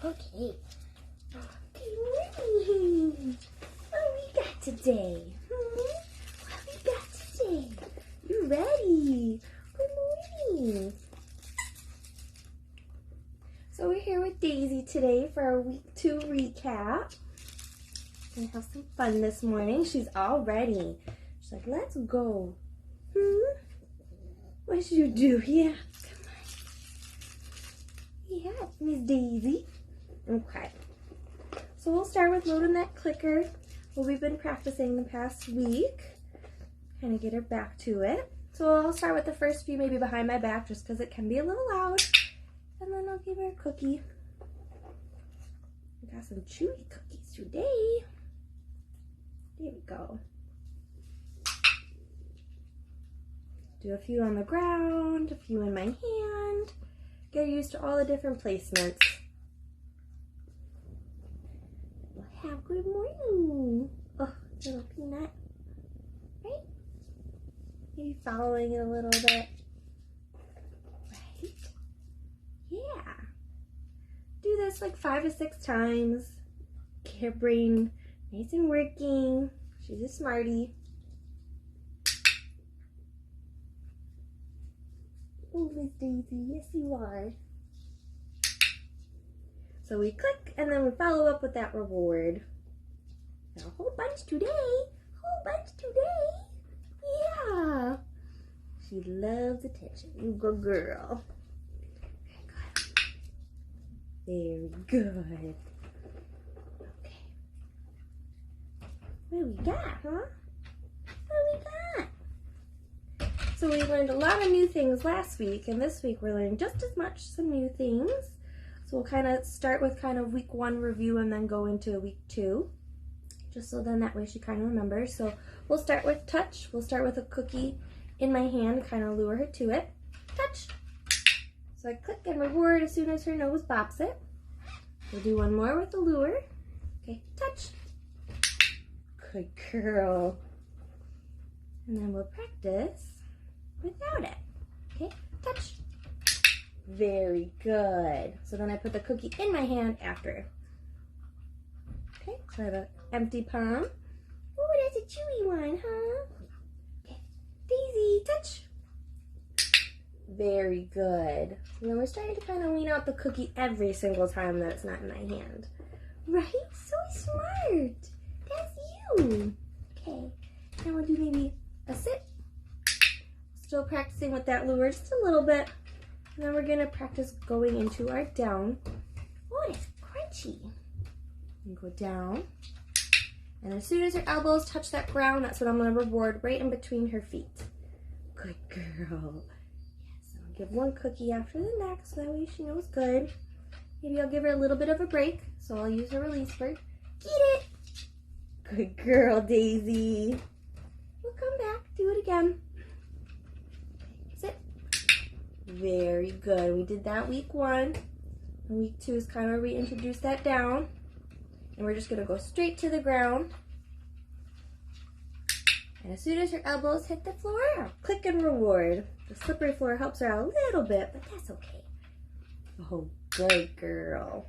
Okay. Good morning. What we got today? What we got today? You ready? Good morning. So we're here with Daisy today for our week 2 recap. We're gonna have some fun this morning. She's all ready. She's like, let's go. What should you do? Yeah, come on. Yeah, Miss Daisy. Okay. So we'll start with loading that clicker. Well, we've been practicing the past week. Kind of get her back to it. So I'll start with the first few maybe behind my back just because it can be a little loud. And then I'll give her a cookie. We got some chewy cookies today. There we go. Do a few on the ground, a few in my hand. Get used to all the different placements. We'll have good morning. Oh, little peanut. Right? Maybe following it a little bit. Right? Yeah. Do this like 5 to 6 times. Get her brain nice and working. She's a smartie. Oh, Miss Daisy, yes you are. So we click and then we follow up with that reward. Got a whole bunch today. Whole bunch today. Yeah. She loves attention. You good girl. Very good. Okay. What do we got, huh? What do we got? So we learned a lot of new things last week, and this week we're learning just as much some new things. So we'll kind of start with kind of week 1 review and then go into week 2, just so then that way she kind of remembers. So we'll start with touch. We'll start with a cookie in my hand, kind of lure her to it. Touch. So I click and reward as soon as her nose bops it. We'll do one more with the lure. Okay, touch. Good girl. And then we'll practice without it. Okay, touch. Very good. So then I put the cookie in my hand after. Okay, so I have an empty palm. Oh, that's a chewy one, huh? Okay, Daisy, touch. Very good. And then we're starting to kind of wean out the cookie every single time that it's not in my hand. Right? So smart. That's you. Okay, now we'll do maybe a sit. Still practicing with that lure just a little bit. And then we're going to practice going into our down. Oh, it's crunchy. And go down. And as soon as her elbows touch that ground, that's what I'm going to reward right in between her feet. Good girl. Yes, I'll give one cookie after the next, so that way she knows good. Maybe I'll give her a little bit of a break, so I'll use her release word. Get it. Good girl, Daisy. We'll come back, do it again. Sit. Very good. We did that week 1. And week 2 is kind of where we introduce that down. And we're just going to go straight to the ground. And as soon as her elbows hit the floor, I'll click and reward. The slippery floor helps her out a little bit, but that's okay. Oh, good girl.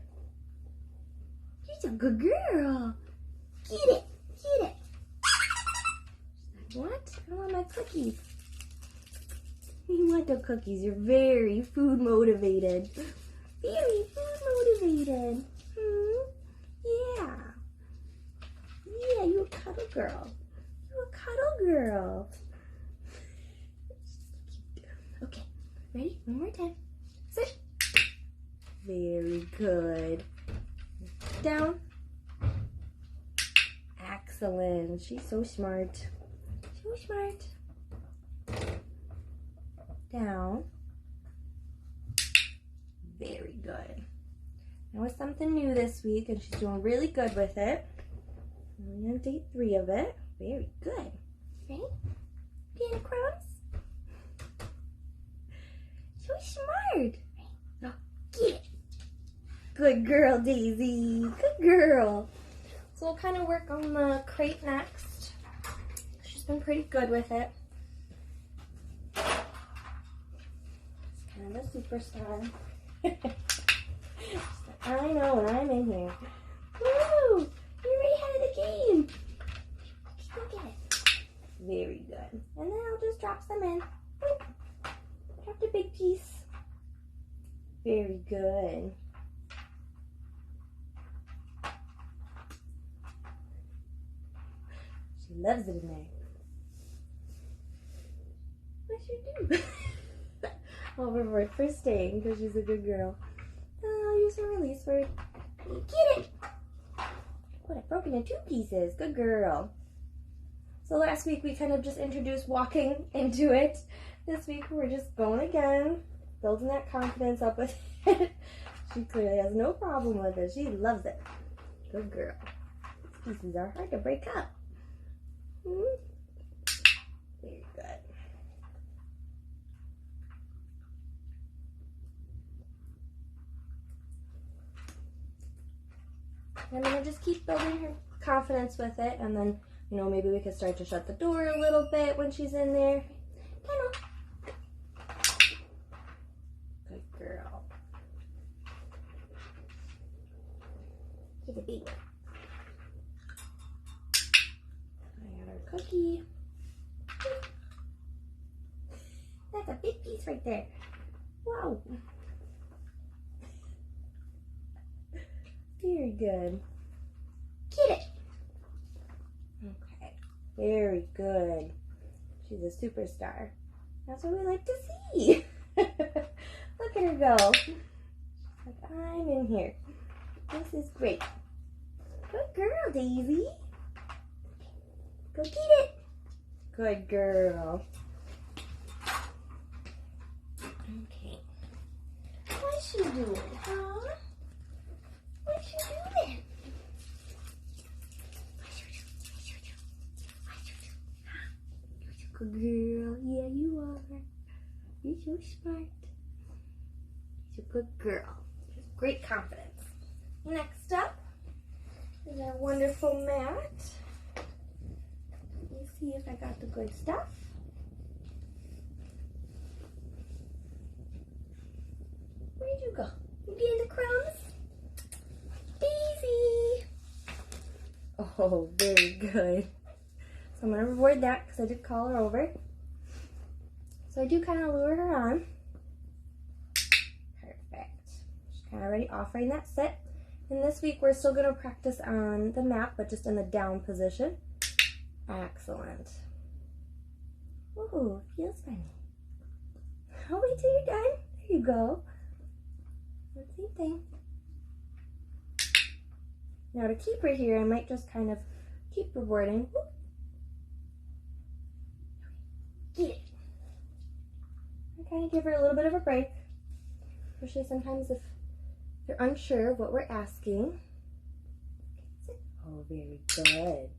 She's a good girl. Get it. Get it. What? I want my cookies. You want the cookies. You're very food motivated. Very food motivated. Yeah. Yeah, you a cuddle girl. You a cuddle girl. Okay, ready? One more time. Sit. Very good. Down. Excellent. She's so smart. So smart. Down. Very good. Now with something new this week, and she's doing really good with it. We're on day 3 of it. Very good. Right? Get across. So smart. Now get it. Good girl, Daisy. Good girl. So we'll kind of work on the crate next. She's been pretty good with it. She's kind of a superstar. Just like I know, and I'm in here. Woo! You're right ahead of the game. Go get it. Very good. And then I'll just drop some in. Boop. Drop the big piece. Very good. She loves it in there. What should you do? I'll reward for staying because she's a good girl. I'll use her release word. Get it! What, I've broken in 2 pieces. Good girl. So last week we kind of just introduced walking into it. This week we're just going again, building that confidence up with it. She clearly has no problem with it. She loves it. Good girl. These pieces are hard to break up. Very good. I'm going to just keep building her confidence with it, and then, you know, maybe we could start to shut the door a little bit when she's in there. Good girl. Get a baby. I got our cookie. That's a big piece right there. Wow. Very good. Get it. Okay. Very good. She's a superstar. That's what we like to see. Look at her go. She's like, I'm in here. This is great. Good girl, Daisy. Go get it. Good girl. Okay. What's she doing, huh? What you doing? Good girl. Yeah, you are. You're so smart. You're a good girl. She has great confidence. Next up is our wonderful mat. Let me see if I got the good stuff. Where'd you go? You getting the crumbs? Daisy! Oh, very good. So I'm going to reward that because I did call her over. So I do kind of lure her on. Perfect. She's kind of already offering that sit. And this week we're still going to practice on the mat, but just in the down position. Excellent. Ooh, feels funny. Oh, wait till you're done. There you go. Same thing. Now to keep her here, I might just kind of keep rewarding. Get it. I kind of give her a little bit of a break, especially sometimes if you're unsure of what we're asking. Oh, very good.